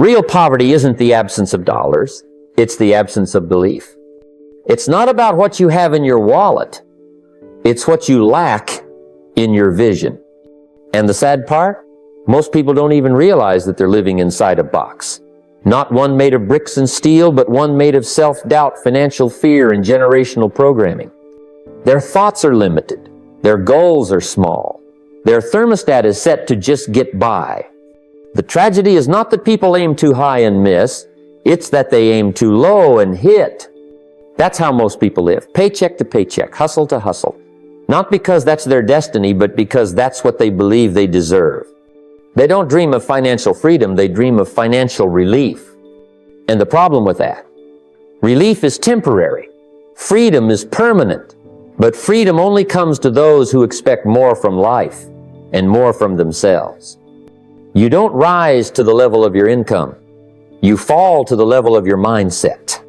Real poverty isn't the absence of dollars. It's the absence of belief. It's not about what you have in your wallet. It's what you lack in your vision. And the sad part? Most people don't even realize that they're living inside a box. Not one made of bricks and steel, but one made of self-doubt, financial fear, and generational programming. Their thoughts are limited. Their goals are small. Their thermostat is set to just get by. The tragedy is not that people aim too high and miss. It's that they aim too low and hit. That's how most people live, paycheck to paycheck, hustle to hustle. Not because that's their destiny, but because that's what they believe they deserve. They don't dream of financial freedom, they dream of financial relief. And the problem with that, relief is temporary. Freedom is permanent. But freedom only comes to those who expect more from life and more from themselves. You don't rise to the level of your income. You fall to the level of your mindset.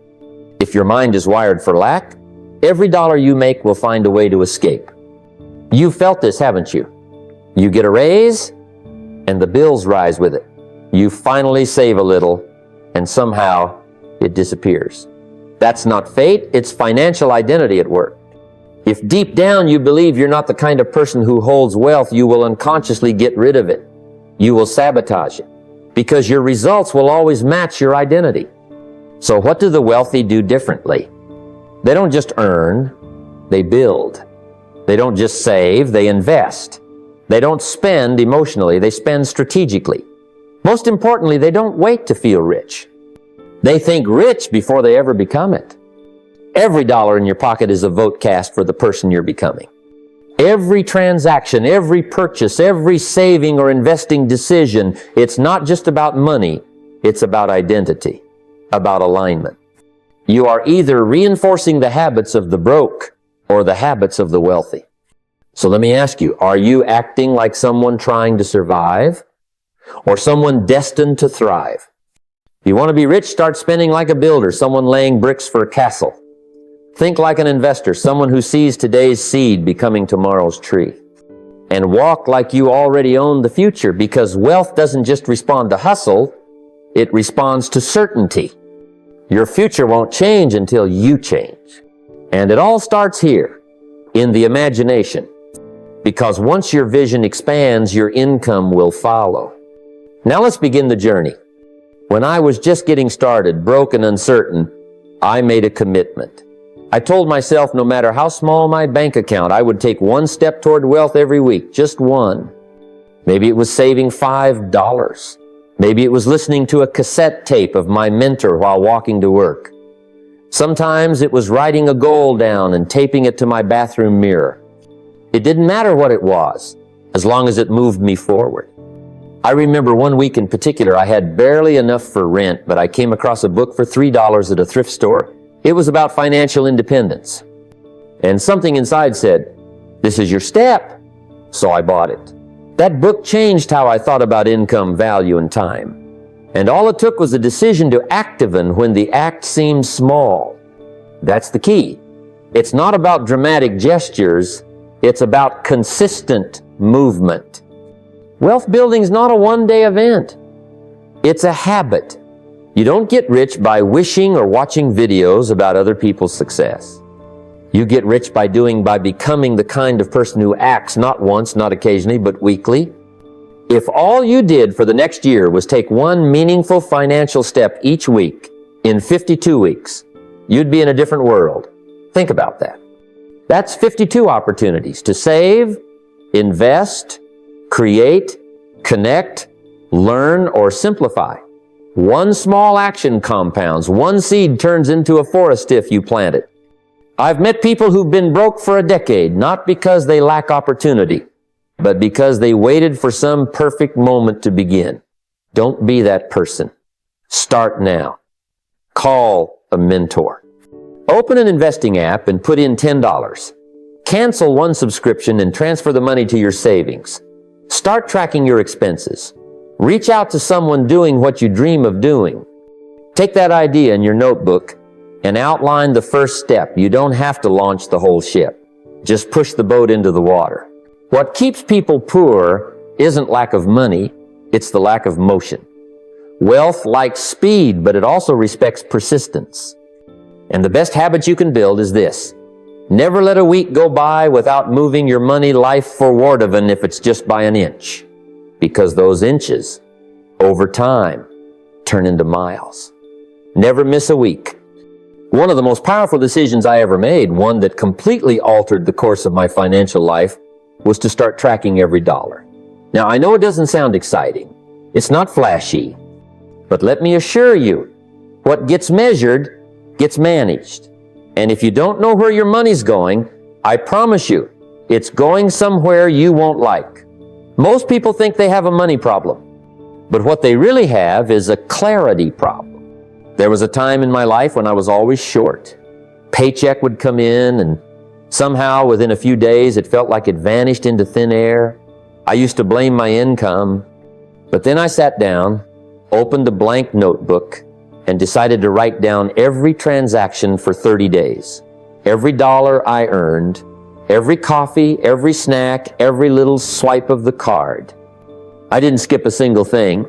If your mind is wired for lack, every dollar you make will find a way to escape. You've felt this, haven't you? You get a raise, and the bills rise with it. You finally save a little, and somehow it disappears. That's not fate, it's financial identity at work. If deep down you believe you're not the kind of person who holds wealth, you will unconsciously get rid of it. You will sabotage it, because your results will always match your identity. So what do the wealthy do differently? They don't just earn, they build. They don't just save, they invest. They don't spend emotionally, they spend strategically. Most importantly, they don't wait to feel rich. They think rich before they ever become it. Every dollar in your pocket is a vote cast for the person you're becoming. Every transaction, every purchase, every saving or investing decision, it's not just about money, it's about identity, about alignment. You are either reinforcing the habits of the broke or the habits of the wealthy. So let me ask you, are you acting like someone trying to survive or someone destined to thrive? If you want to be rich, start spending like a builder, someone laying bricks for a castle. Think like an investor, someone who sees today's seed becoming tomorrow's tree. And walk like you already own the future, because wealth doesn't just respond to hustle, it responds to certainty. Your future won't change until you change. And it all starts here, in the imagination. Because once your vision expands, your income will follow. Now let's begin the journey. When I was just getting started, broke and uncertain, I made a commitment. I told myself no matter how small my bank account, I would take one step toward wealth every week, just one. Maybe it was saving $5. Maybe it was listening to a cassette tape of my mentor while walking to work. Sometimes it was writing a goal down and taping it to my bathroom mirror. It didn't matter what it was, as long as it moved me forward. I remember one week in particular, I had barely enough for rent, but I came across a book for $3 at a thrift store. It was about financial independence. And something inside said, "This is your step." So I bought it. That book changed how I thought about income, value, and time. And all it took was a decision to act even when the act seemed small. That's the key. It's not about dramatic gestures. It's about consistent movement. Wealth building is not a one-day event. It's a habit. You don't get rich by wishing or watching videos about other people's success. You get rich by becoming the kind of person who acts not once, not occasionally, but weekly. If all you did for the next year was take one meaningful financial step each week in 52 weeks, you'd be in a different world. Think about that. That's 52 opportunities to save, invest, create, connect, learn, or simplify. One small action compounds. One seed turns into a forest if you plant it. I've met people who've been broke for a decade, not because they lack opportunity, but because they waited for some perfect moment to begin. Don't be that person. Start now. Call a mentor. Open an investing app and put in $10. Cancel one subscription and transfer the money to your savings. Start tracking your expenses. Reach out to someone doing what you dream of doing. Take that idea in your notebook and outline the first step. You don't have to launch the whole ship. Just push the boat into the water. What keeps people poor isn't lack of money, it's the lack of motion. Wealth likes speed, but it also respects persistence. And the best habit you can build is this: never let a week go by without moving your money life forward, even if it's just by an inch. Because those inches, over time, turn into miles. Never miss a week. One of the most powerful decisions I ever made, one that completely altered the course of my financial life, was to start tracking every dollar. Now, I know it doesn't sound exciting. It's not flashy. But let me assure you, what gets measured gets managed. And if you don't know where your money's going, I promise you, it's going somewhere you won't like. Most people think they have a money problem, but what they really have is a clarity problem. There was a time in my life when I was always short. Paycheck would come in, and somehow within a few days it felt like it vanished into thin air. I used to blame my income, but then I sat down, opened a blank notebook, and decided to write down every transaction for 30 days. Every dollar I earned, every coffee, every snack, every little swipe of the card. I didn't skip a single thing,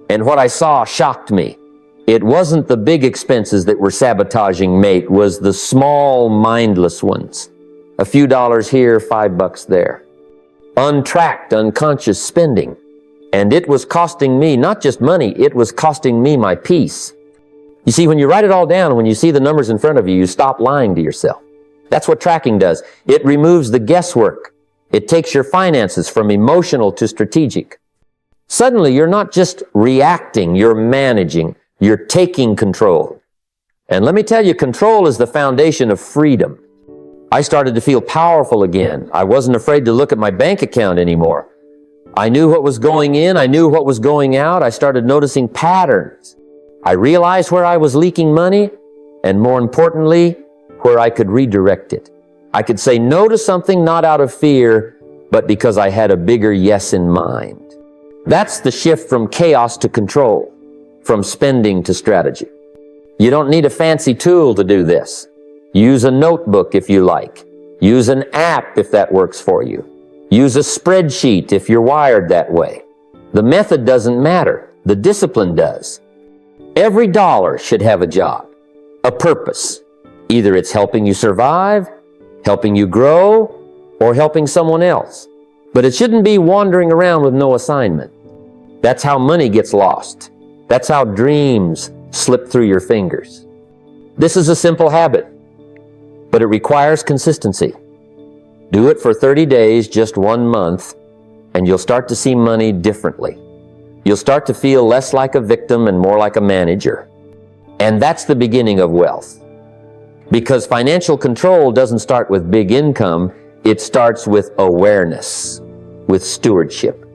and what I saw shocked me. It wasn't the big expenses that were sabotaging me, it was the small, mindless ones. A few dollars here, $5 there. Untracked, unconscious spending. And it was costing me not just money, it was costing me my peace. You see, when you write it all down, when you see the numbers in front of you, you stop lying to yourself. That's what tracking does. It removes the guesswork. It takes your finances from emotional to strategic. Suddenly, you're not just reacting, you're managing. You're taking control. And let me tell you, control is the foundation of freedom. I started to feel powerful again. I wasn't afraid to look at my bank account anymore. I knew what was going in. I knew what was going out. I started noticing patterns. I realized where I was leaking money, and more importantly, where I could redirect it. I could say no to something not out of fear, but because I had a bigger yes in mind. That's the shift from chaos to control. From spending to strategy. You don't need a fancy tool to do this. Use a notebook if you like. Use an app if that works for you. Use a spreadsheet if you're wired that way. The method doesn't matter. The discipline does. Every dollar should have a job, a purpose. Either it's helping you survive, helping you grow, or helping someone else. But it shouldn't be wandering around with no assignment. That's how money gets lost. That's how dreams slip through your fingers. This is a simple habit, but it requires consistency. Do it for 30 days, just 1 month, and you'll start to see money differently. You'll start to feel less like a victim and more like a manager. And that's the beginning of wealth. Because financial control doesn't start with big income, it starts with awareness, with stewardship.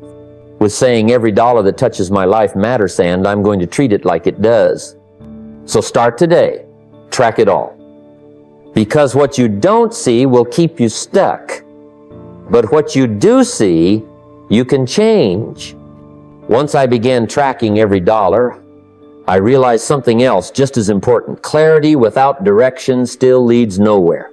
With saying every dollar that touches my life matters, and I'm going to treat it like it does. So start today. Track it all. Because what you don't see will keep you stuck. But what you do see, you can change. Once I began tracking every dollar, I realized something else just as important. Clarity without direction still leads nowhere.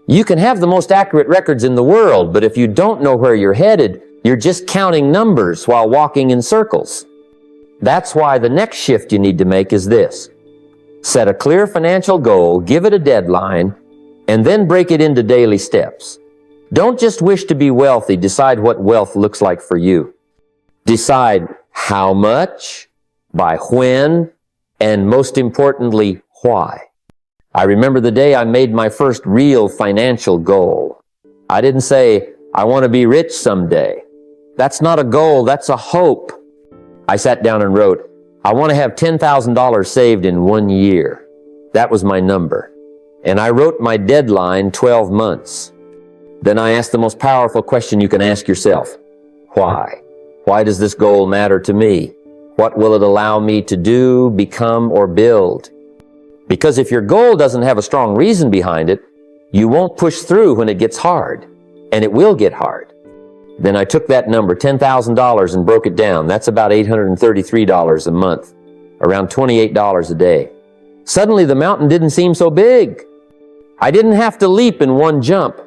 You can have the most accurate records in the world, but if you don't know where you're headed, you're just counting numbers while walking in circles. That's why the next shift you need to make is this. Set a clear financial goal, give it a deadline, and then break it into daily steps. Don't just wish to be wealthy, decide what wealth looks like for you. Decide how much, by when, and most importantly, why. I remember the day I made my first real financial goal. I didn't say, I want to be rich someday. That's not a goal, that's a hope. I sat down and wrote, I want to have $10,000 saved in 1 year. That was my number. And I wrote my deadline 12 months. Then I asked the most powerful question you can ask yourself. Why? Why does this goal matter to me? What will it allow me to do, become, or build? Because if your goal doesn't have a strong reason behind it, you won't push through when it gets hard. And it will get hard. Then I took that number, $10,000, and broke it down. That's about $833 a month, around $28 a day. Suddenly the mountain didn't seem so big. I didn't have to leap in one jump.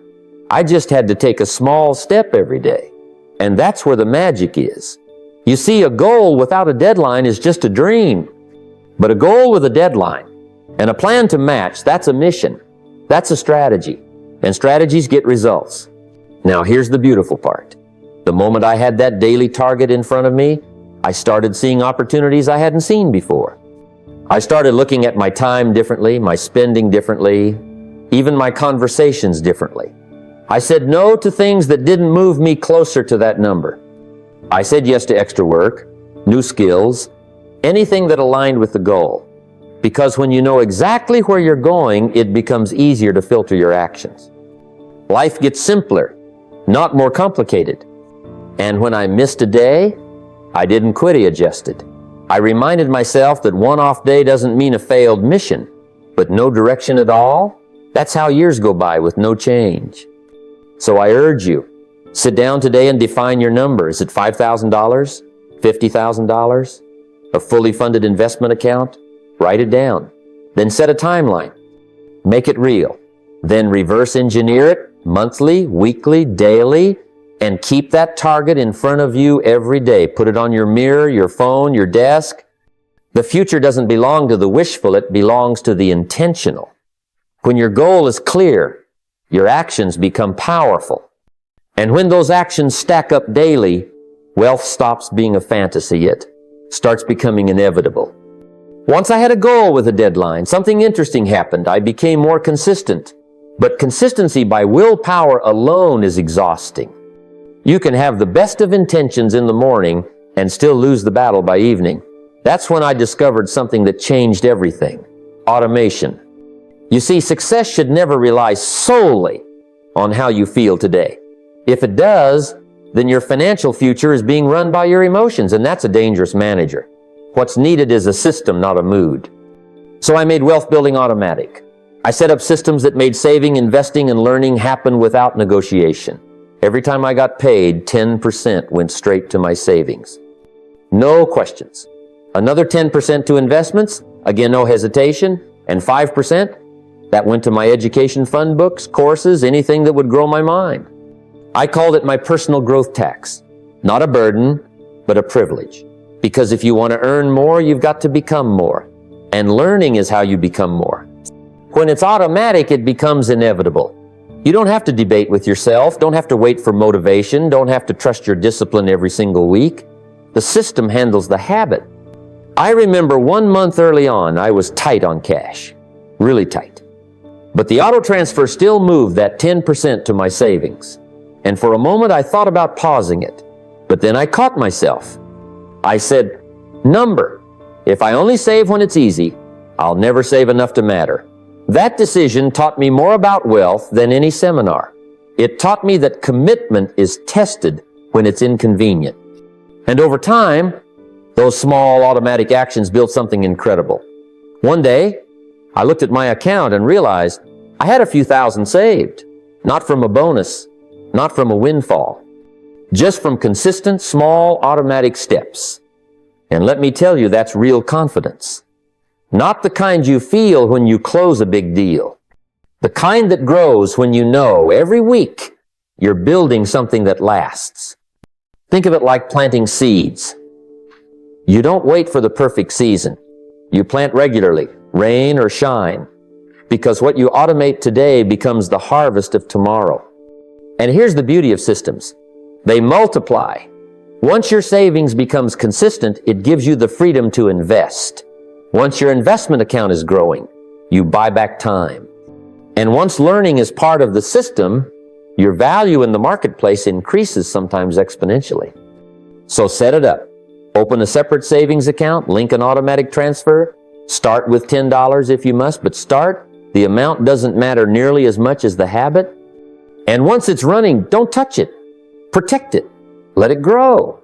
I just had to take a small step every day. And that's where the magic is. You see, a goal without a deadline is just a dream. But a goal with a deadline and a plan to match, that's a mission. That's a strategy. And strategies get results. Now, here's the beautiful part. The moment I had that daily target in front of me, I started seeing opportunities I hadn't seen before. I started looking at my time differently, my spending differently, even my conversations differently. I said no to things that didn't move me closer to that number. I said yes to extra work, new skills, anything that aligned with the goal. Because when you know exactly where you're going, it becomes easier to filter your actions. Life gets simpler, not more complicated. And when I missed a day, I didn't quit, I adjusted. I reminded myself that one off day doesn't mean a failed mission, but no direction at all, that's how years go by with no change. So I urge you, sit down today and define your number. Is it $5,000? $50,000? A fully funded investment account? Write it down. Then set a timeline. Make it real. Then reverse engineer it monthly, weekly, daily, and keep that target in front of you every day. Put it on your mirror, your phone, your desk. The future doesn't belong to the wishful, it belongs to the intentional. When your goal is clear, your actions become powerful. And when those actions stack up daily, wealth stops being a fantasy. It starts becoming inevitable. Once I had a goal with a deadline, something interesting happened. I became more consistent. But consistency by willpower alone is exhausting. You can have the best of intentions in the morning and still lose the battle by evening. That's when I discovered something that changed everything: automation. You see, success should never rely solely on how you feel today. If it does, then your financial future is being run by your emotions, and that's a dangerous manager. What's needed is a system, not a mood. So I made wealth building automatic. I set up systems that made saving, investing, and learning happen without negotiation. Every time I got paid, 10% went straight to my savings. No questions. Another 10% to investments, again, no hesitation, and 5%, that went to my education fund, books, courses, anything that would grow my mind. I called it my personal growth tax. Not a burden, but a privilege. Because if you want to earn more, you've got to become more. And learning is how you become more. When it's automatic, it becomes inevitable. You don't have to debate with yourself, don't have to wait for motivation, don't have to trust your discipline every single week. The system handles the habit. I remember 1 month early on, I was tight on cash, really tight. But the auto transfer still moved that 10% to my savings. And for a moment, I thought about pausing it. But then I caught myself. I said, number, if I only save when it's easy, I'll never save enough to matter. That decision taught me more about wealth than any seminar. It taught me that commitment is tested when it's inconvenient. And over time, those small automatic actions built something incredible. One day, I looked at my account and realized I had a few thousand saved, not from a bonus, not from a windfall, just from consistent, small, automatic steps. And let me tell you, that's real confidence. Not the kind you feel when you close a big deal. The kind that grows when you know every week you're building something that lasts. Think of it like planting seeds. You don't wait for the perfect season. You plant regularly, rain or shine, because what you automate today becomes the harvest of tomorrow. And here's the beauty of systems. They multiply. Once your savings becomes consistent, it gives you the freedom to invest. Once your investment account is growing, you buy back time. And once learning is part of the system, your value in the marketplace increases, sometimes exponentially. So set it up. Open a separate savings account, link an automatic transfer. Start with $10 if you must, but start. The amount doesn't matter nearly as much as the habit. And once it's running, don't touch it. Protect it. Let it grow.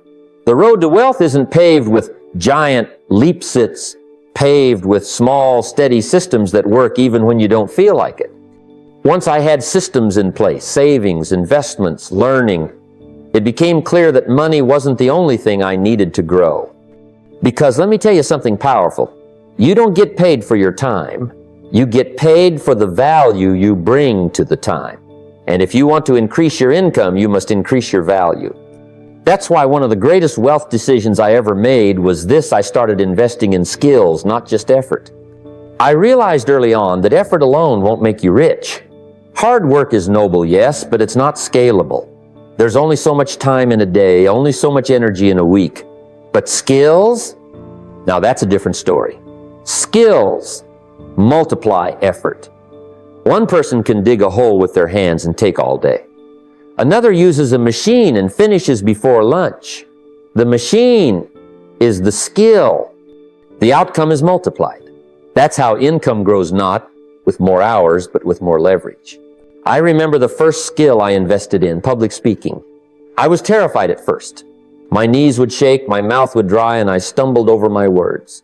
The road to wealth isn't paved with giant leap sits, paved with small, steady systems that work even when you don't feel like it. Once I had systems in place, savings, investments, learning, it became clear that money wasn't the only thing I needed to grow. Because let me tell you something powerful. You don't get paid for your time. You get paid for the value you bring to the time. And if you want to increase your income, you must increase your value. That's why one of the greatest wealth decisions I ever made was this: I started investing in skills, not just effort. I realized early on that effort alone won't make you rich. Hard work is noble, yes, but it's not scalable. There's only so much time in a day, only so much energy in a week. But skills? Now that's a different story. Skills multiply effort. One person can dig a hole with their hands and take all day. Another uses a machine and finishes before lunch. The machine is the skill. The outcome is multiplied. That's how income grows, not with more hours, but with more leverage. I remember the first skill I invested in, public speaking. I was terrified at first. My knees would shake, my mouth would dry, and I stumbled over my words.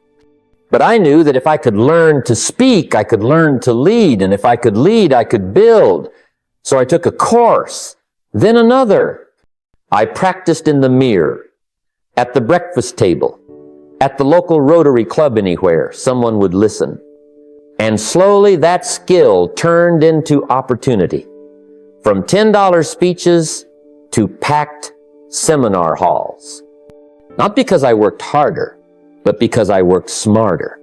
But I knew that if I could learn to speak, I could learn to lead, and if I could lead, I could build. So I took a course, then another. I practiced in the mirror, at the breakfast table, at the local Rotary Club anywhere. Someone would listen. And slowly that skill turned into opportunity. From $10 speeches to packed seminar halls. Not because I worked harder, but because I worked smarter.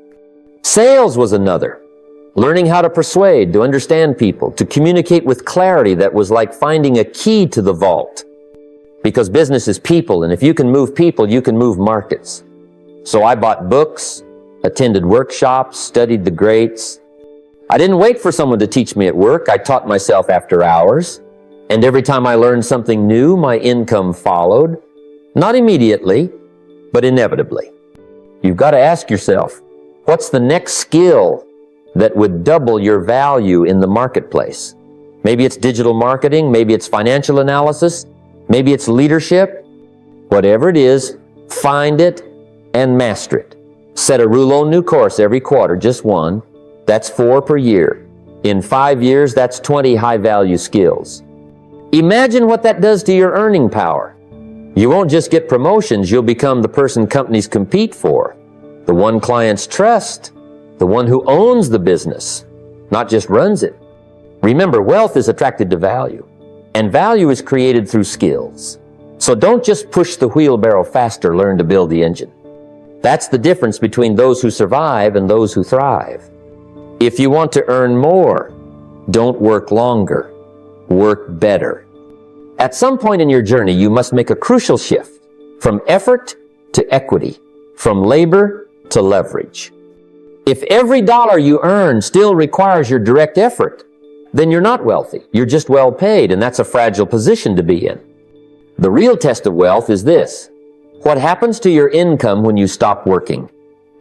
Sales was another. Learning how to persuade, to understand people, to communicate with clarity that was like finding a key to the vault. Because business is people, and if you can move people, you can move markets. So I bought books, attended workshops, studied the greats. I didn't wait for someone to teach me at work. I taught myself after hours. And every time I learned something new, my income followed. Not immediately, but inevitably. You've got to ask yourself, what's the next skill that would double your value in the marketplace? Maybe it's digital marketing, maybe it's financial analysis, maybe it's leadership. Whatever it is, find it and master it. Set a Rouleau new course every quarter, just one. That's 4 per year. In 5 years, that's 20 high-value skills. Imagine what that does to your earning power. You won't just get promotions, you'll become the person companies compete for, the one clients trust, the one who owns the business, not just runs it. Remember, wealth is attracted to value, and value is created through skills. So don't just push the wheelbarrow faster, learn to build the engine. That's the difference between those who survive and those who thrive. If you want to earn more, don't work longer, work better. At some point in your journey, you must make a crucial shift from effort to equity, from labor to leverage. If every dollar you earn still requires your direct effort, then you're not wealthy. You're just well paid, and that's a fragile position to be in. The real test of wealth is this: what happens to your income when you stop working?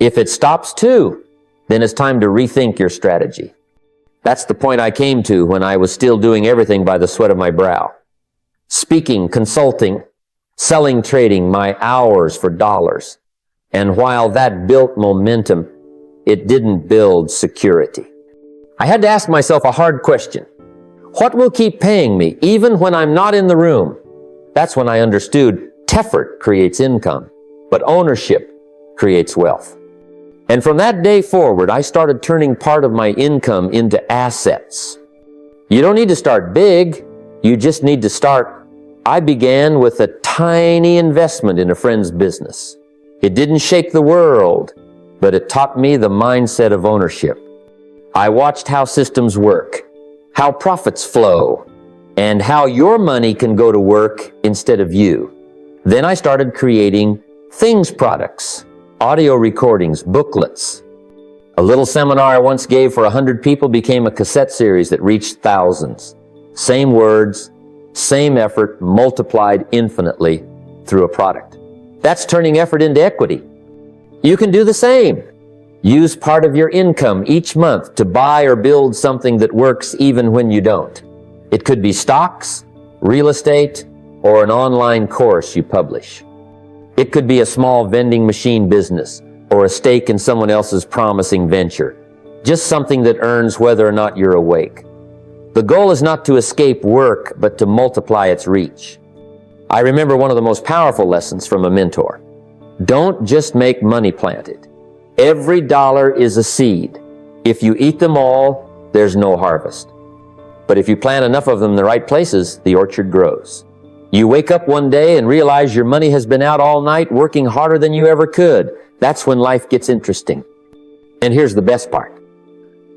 If it stops too, then it's time to rethink your strategy. That's the point I came to when I was still doing everything by the sweat of my brow. Speaking, consulting, selling, trading my hours for dollars. And while that built momentum, it didn't build security. I had to ask myself a hard question. What will keep paying me even when I'm not in the room? That's when I understood effort creates income, but ownership creates wealth. And from that day forward, I started turning part of my income into assets. You don't need to start big, you just need to start. I began with a tiny investment in a friend's business. It didn't shake the world, but it taught me the mindset of ownership. I watched how systems work, how profits flow, and how your money can go to work instead of you. Then I started creating things products, audio recordings, booklets. A little seminar I once gave for 100 people became a cassette series that reached thousands. Same words, same effort, multiplied infinitely through a product. That's turning effort into equity. You can do the same. Use part of your income each month to buy or build something that works even when you don't. It could be stocks, real estate, or an online course you publish. It could be a small vending machine business or a stake in someone else's promising venture. Just something that earns whether or not you're awake. The goal is not to escape work, but to multiply its reach. I remember one of the most powerful lessons from a mentor. Don't just make money planted. Every dollar is a seed. If you eat them all, there's no harvest. But if you plant enough of them in the right places, the orchard grows. You wake up one day and realize your money has been out all night working harder than you ever could. That's when life gets interesting. And here's the best part.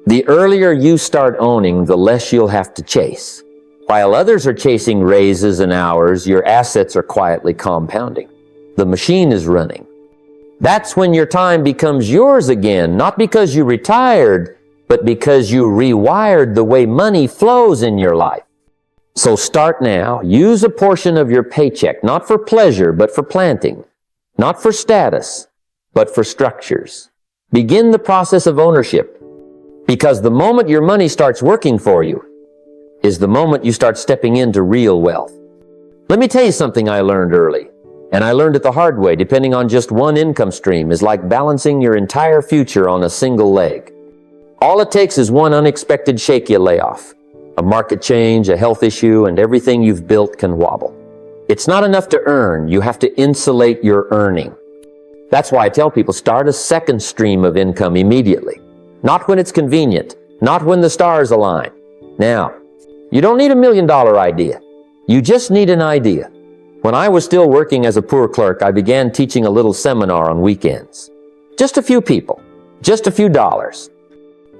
The earlier you start owning, the less you'll have to chase. While others are chasing raises and hours, your assets are quietly compounding. The machine is running. That's when your time becomes yours again, not because you retired, but because you rewired the way money flows in your life. So start now. Use a portion of your paycheck, not for pleasure, but for planting. Not for status, but for structures. Begin the process of ownership, because the moment your money starts working for you is the moment you start stepping into real wealth. Let me tell you something I learned early, and I learned it the hard way. Depending on just one income stream is like balancing your entire future on a single leg. All it takes is one unexpected shake you lay off. A market change, a health issue, and everything you've built can wobble. It's not enough to earn. You have to insulate your earning. That's why I tell people start a second stream of income immediately. Not when it's convenient. Not when the stars align. Now, you don't need $1 million idea. You just need an idea. When I was still working as a poor clerk, I began teaching a little seminar on weekends. Just a few people. Just a few dollars.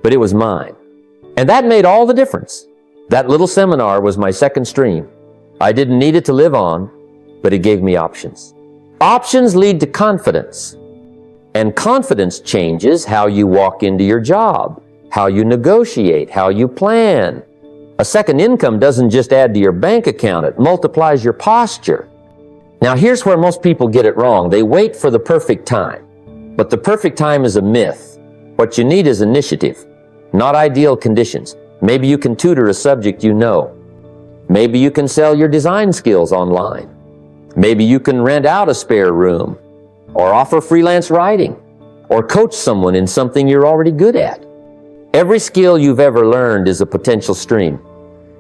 But it was mine. And that made all the difference. That little seminar was my second stream. I didn't need it to live on, but it gave me options. Options lead to confidence. And confidence changes how you walk into your job, how you negotiate, how you plan. A second income doesn't just add to your bank account, it multiplies your posture. Now here's where most people get it wrong. They wait for the perfect time. But the perfect time is a myth. What you need is initiative, not ideal conditions. Maybe you can tutor a subject you know. Maybe you can sell your design skills online. Maybe you can rent out a spare room, or offer freelance writing, or coach someone in something you're already good at. Every skill you've ever learned is a potential stream.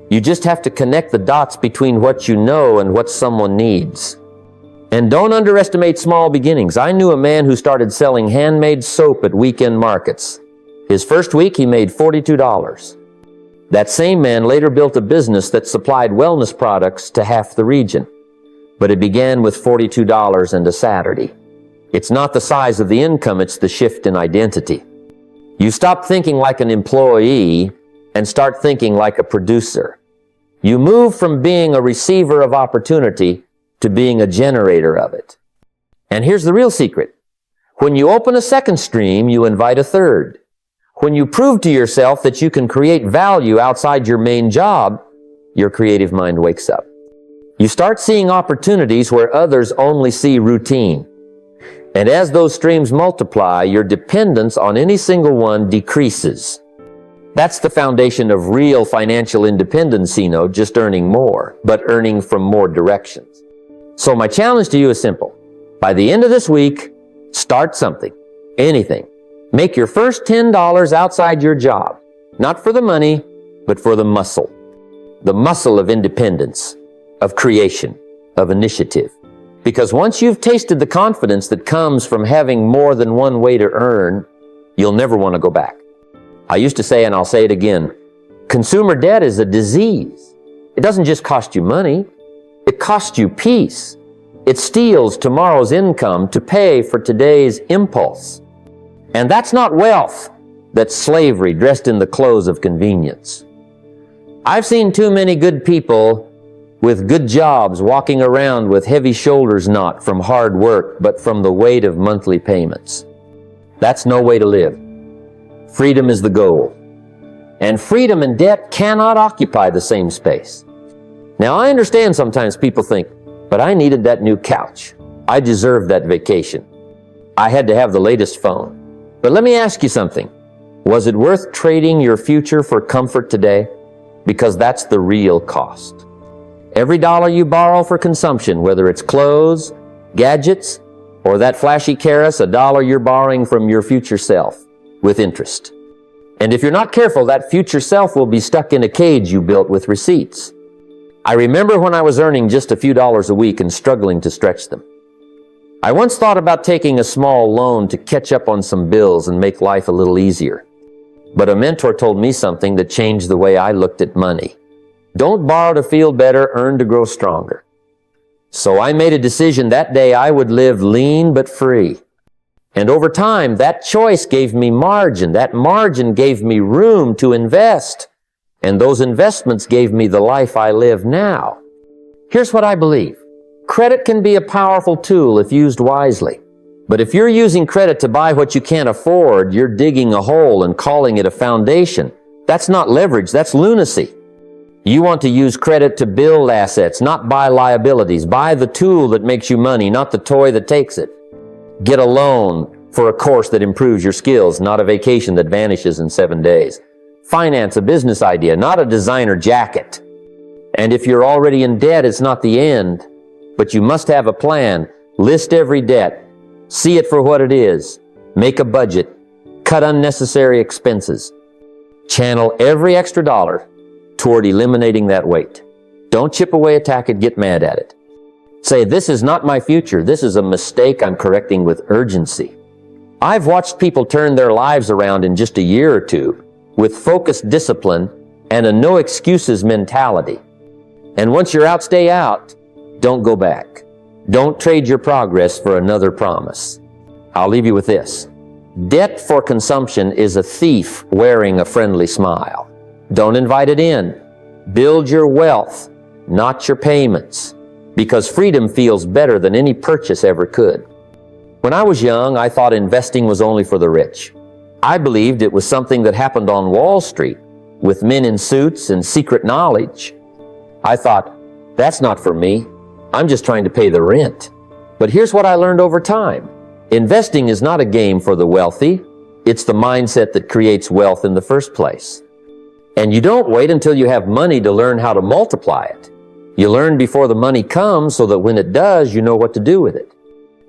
You just have to connect the dots between what you know and what someone needs. And don't underestimate small beginnings. I knew a man who started selling handmade soap at weekend markets. His first week, he made $42. That same man later built a business that supplied wellness products to half the region. But it began with $42 and a Saturday. It's not the size of the income, it's the shift in identity. You stop thinking like an employee and start thinking like a producer. You move from being a receiver of opportunity to being a generator of it. And here's the real secret. When you open a second stream, you invite a third. When you prove to yourself that you can create value outside your main job, your creative mind wakes up. You start seeing opportunities where others only see routine. And as those streams multiply, your dependence on any single one decreases. That's the foundation of real financial independence, just earning more, but earning from more directions. So my challenge to you is simple. By the end of this week, start something, anything. Make your first $10 outside your job, not for the money, but for the muscle of independence, of creation, of initiative. Because once you've tasted the confidence that comes from having more than one way to earn, you'll never want to go back. I used to say, and I'll say it again, consumer debt is a disease. It doesn't just cost you money, it costs you peace. It steals tomorrow's income to pay for today's impulse. And that's not wealth, that's slavery dressed in the clothes of convenience. I've seen too many good people with good jobs walking around with heavy shoulders not from hard work, but from the weight of monthly payments. That's no way to live. Freedom is the goal. And freedom and debt cannot occupy the same space. Now, I understand sometimes people think, but I needed that new couch. I deserved that vacation. I had to have the latest phone. But let me ask you something. Was it worth trading your future for comfort today? Because that's the real cost. Every dollar you borrow for consumption, whether it's clothes, gadgets, or that flashy Karis, a dollar you're borrowing from your future self with interest. And if you're not careful, that future self will be stuck in a cage you built with receipts. I remember when I was earning just a few dollars a week and struggling to stretch them. I once thought about taking a small loan to catch up on some bills and make life a little easier. But a mentor told me something that changed the way I looked at money. Don't borrow to feel better, earn to grow stronger. So I made a decision that day I would live lean but free. And over time, that choice gave me margin. That margin gave me room to invest. And those investments gave me the life I live now. Here's what I believe. Credit can be a powerful tool if used wisely. But if you're using credit to buy what you can't afford, you're digging a hole and calling it a foundation. That's not leverage, that's lunacy. You want to use credit to build assets, not buy liabilities. Buy the tool that makes you money, not the toy that takes it. Get a loan for a course that improves your skills, not a vacation that vanishes in 7 days. Finance a business idea, not a designer jacket. And if you're already in debt, it's not the end, but you must have a plan. List every debt. See it for what it is. Make a budget. Cut unnecessary expenses. Channel every extra dollar toward eliminating that weight. Don't chip away, attack it, get mad at it. Say, this is not my future. This is a mistake I'm correcting with urgency. I've watched people turn their lives around in just a year or two with focused discipline and a no excuses mentality. And once you're out, stay out. Don't go back. Don't trade your progress for another promise. I'll leave you with this. Debt for consumption is a thief wearing a friendly smile. Don't invite it in. Build your wealth, not your payments, because freedom feels better than any purchase ever could. When I was young, I thought investing was only for the rich. I believed it was something that happened on Wall Street with men in suits and secret knowledge. I thought, that's not for me. I'm just trying to pay the rent. But here's what I learned over time. Investing is not a game for the wealthy. It's the mindset that creates wealth in the first place. And you don't wait until you have money to learn how to multiply it. You learn before the money comes so that when it does, you know what to do with it.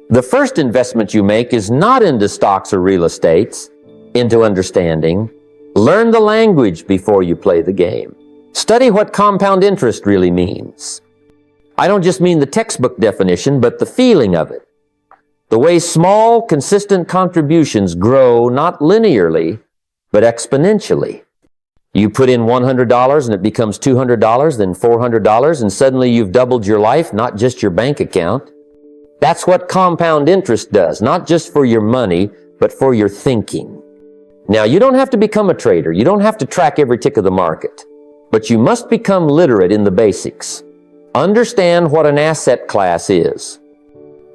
The first investment you make is not into stocks or real estates, into understanding. Learn the language before you play the game. Study what compound interest really means. I don't just mean the textbook definition, but the feeling of it. The way small, consistent contributions grow not linearly, but exponentially. You put in $100 and it becomes $200, then $400, and suddenly you've doubled your life, not just your bank account. That's what compound interest does, not just for your money, but for your thinking. Now, you don't have to become a trader. You don't have to track every tick of the market, but you must become literate in the basics. Understand what an asset class is.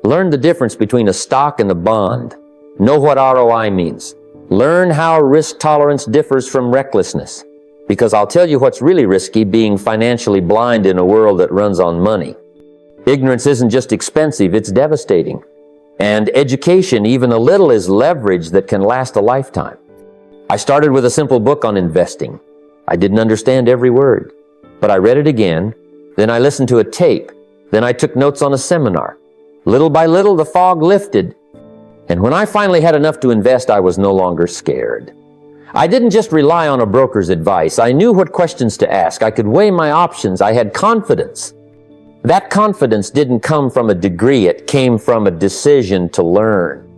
Learn the difference between a stock and a bond. Know what ROI means. Learn how risk tolerance differs from recklessness. Because I'll tell you what's really risky, being financially blind in a world that runs on money. Ignorance isn't just expensive, it's devastating. And education, even a little, is leverage that can last a lifetime. I started with a simple book on investing. I didn't understand every word, but I read it again. Then I listened to a tape. Then I took notes on a seminar. Little by little, the fog lifted. And when I finally had enough to invest, I was no longer scared. I didn't just rely on a broker's advice. I knew what questions to ask. I could weigh my options. I had confidence. That confidence didn't come from a degree. It came from a decision to learn.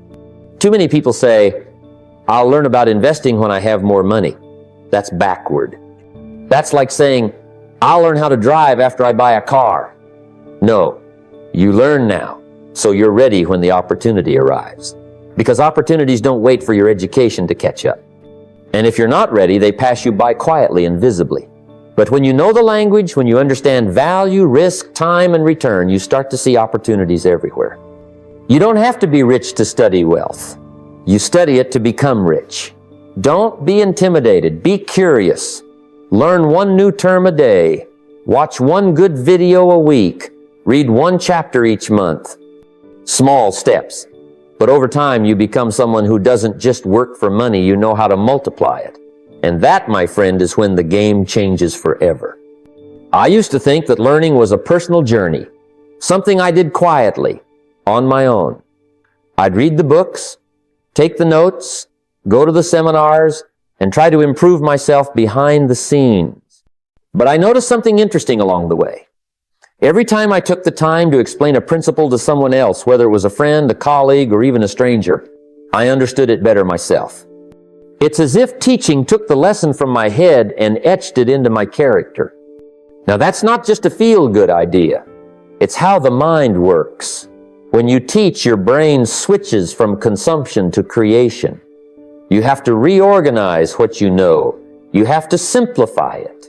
Too many people say, I'll learn about investing when I have more money. That's backward. That's like saying, I'll learn how to drive after I buy a car. No, you learn now, so you're ready when the opportunity arrives. Because opportunities don't wait for your education to catch up. And if you're not ready, they pass you by quietly and visibly. But when you know the language, when you understand value, risk, time, and return, you start to see opportunities everywhere. You don't have to be rich to study wealth. You study it to become rich. Don't be intimidated. Be curious. Learn one new term a day. Watch one good video a week. Read one chapter each month. Small steps. But over time, you become someone who doesn't just work for money. You know how to multiply it. And that, my friend, is when the game changes forever. I used to think that learning was a personal journey, something I did quietly, on my own. I'd read the books, take the notes, go to the seminars, and try to improve myself behind the scenes. But I noticed something interesting along the way. Every time I took the time to explain a principle to someone else, whether it was a friend, a colleague, or even a stranger, I understood it better myself. It's as if teaching took the lesson from my head and etched it into my character. Now, that's not just a feel-good idea. It's how the mind works. When you teach, your brain switches from consumption to creation. You have to reorganize what you know. You have to simplify it.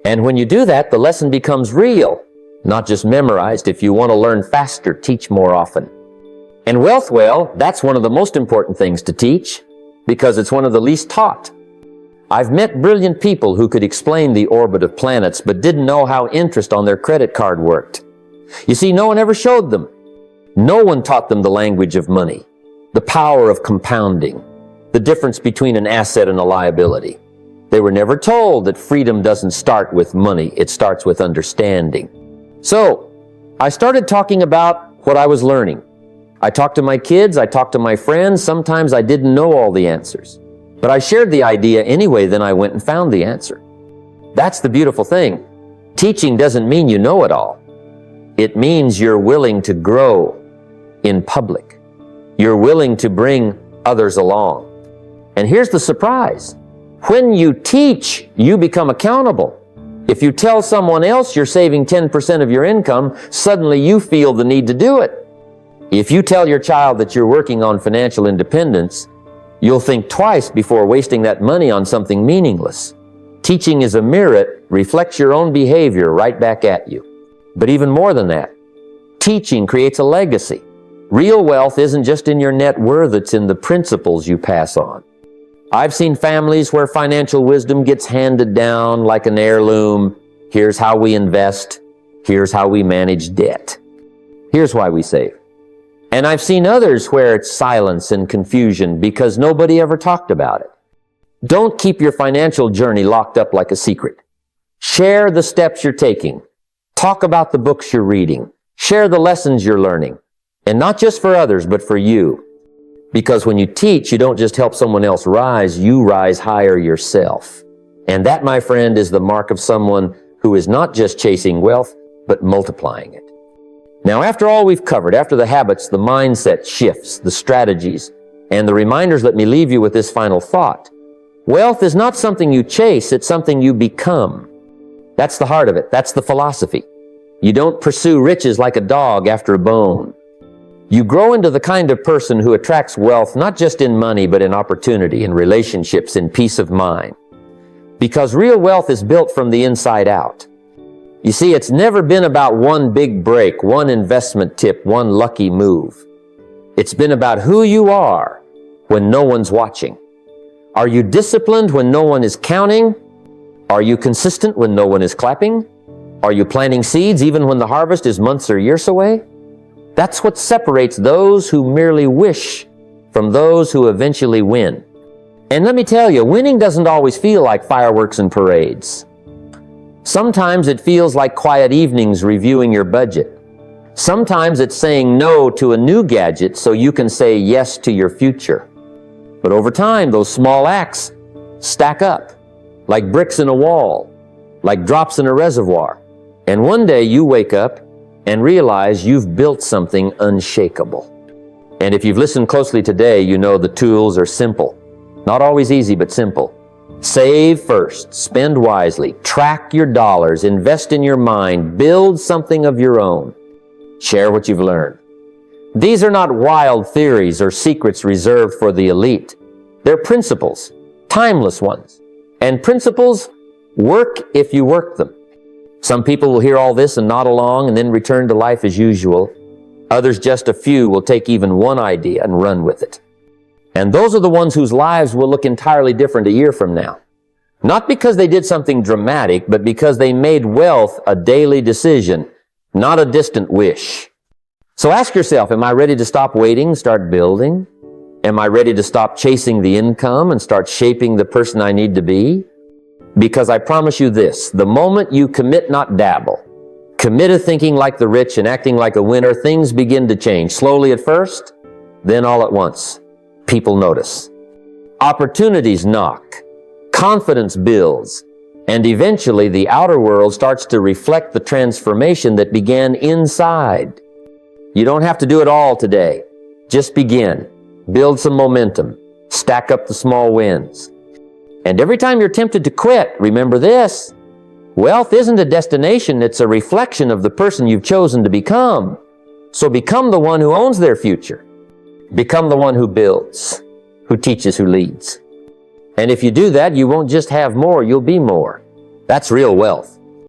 And when you do that, the lesson becomes real, not just memorized. If you want to learn faster, teach more often. And wealth, well, that's one of the most important things to teach because it's one of the least taught. I've met brilliant people who could explain the orbit of planets but didn't know how interest on their credit card worked. You see, no one ever showed them. No one taught them the language of money, the power of compounding, the difference between an asset and a liability. They were never told that freedom doesn't start with money, it starts with understanding. So, I started talking about what I was learning. I talked to my kids, I talked to my friends, sometimes I didn't know all the answers. But I shared the idea anyway, then I went and found the answer. That's the beautiful thing. Teaching doesn't mean you know it all. It means you're willing to grow in public. You're willing to bring others along. And here's the surprise. When you teach, you become accountable. If you tell someone else you're saving 10% of your income, suddenly you feel the need to do it. If you tell your child that you're working on financial independence, you'll think twice before wasting that money on something meaningless. Teaching is a mirror. It reflects your own behavior right back at you. But even more than that, teaching creates a legacy. Real wealth isn't just in your net worth, it's in the principles you pass on. I've seen families where financial wisdom gets handed down like an heirloom. Here's how we invest. Here's how we manage debt. Here's why we save. And I've seen others where it's silence and confusion because nobody ever talked about it. Don't keep your financial journey locked up like a secret. Share the steps you're taking. Talk about the books you're reading. Share the lessons you're learning. And not just for others, but for you. Because when you teach, you don't just help someone else rise, you rise higher yourself. And that, my friend, is the mark of someone who is not just chasing wealth, but multiplying it. Now, after all we've covered, after the habits, the mindset shifts, the strategies, and the reminders, let me leave you with this final thought. Wealth is not something you chase, it's something you become. That's the heart of it. That's the philosophy. You don't pursue riches like a dog after a bone. You grow into the kind of person who attracts wealth not just in money, but in opportunity, in relationships, in peace of mind. Because real wealth is built from the inside out. You see, it's never been about one big break, one investment tip, one lucky move. It's been about who you are when no one's watching. Are you disciplined when no one is counting? Are you consistent when no one is clapping? Are you planting seeds even when the harvest is months or years away? That's what separates those who merely wish from those who eventually win. And let me tell you, winning doesn't always feel like fireworks and parades. Sometimes it feels like quiet evenings reviewing your budget. Sometimes it's saying no to a new gadget so you can say yes to your future. But over time, those small acts stack up like bricks in a wall, like drops in a reservoir. And one day you wake up and realize you've built something unshakable. And if you've listened closely today, you know the tools are simple. Not always easy, but simple. Save first, spend wisely, track your dollars, invest in your mind, build something of your own. Share what you've learned. These are not wild theories or secrets reserved for the elite. They're principles, timeless ones. And principles work if you work them. Some people will hear all this and nod along and then return to life as usual. Others, just a few, will take even one idea and run with it. And those are the ones whose lives will look entirely different a year from now. Not because they did something dramatic, but because they made wealth a daily decision, not a distant wish. So ask yourself, am I ready to stop waiting, start building? Am I ready to stop chasing the income and start shaping the person I need to be? Because I promise you this, the moment you commit, not dabble, commit to thinking like the rich and acting like a winner, things begin to change. Slowly at first, then all at once. People notice. Opportunities knock. Confidence builds. And eventually the outer world starts to reflect the transformation that began inside. You don't have to do it all today. Just begin. Build some momentum. Stack up the small wins. And every time you're tempted to quit, remember this. Wealth isn't a destination, it's a reflection of the person you've chosen to become. So become the one who owns their future. Become the one who builds, who teaches, who leads. And if you do that, you won't just have more, you'll be more. That's real wealth.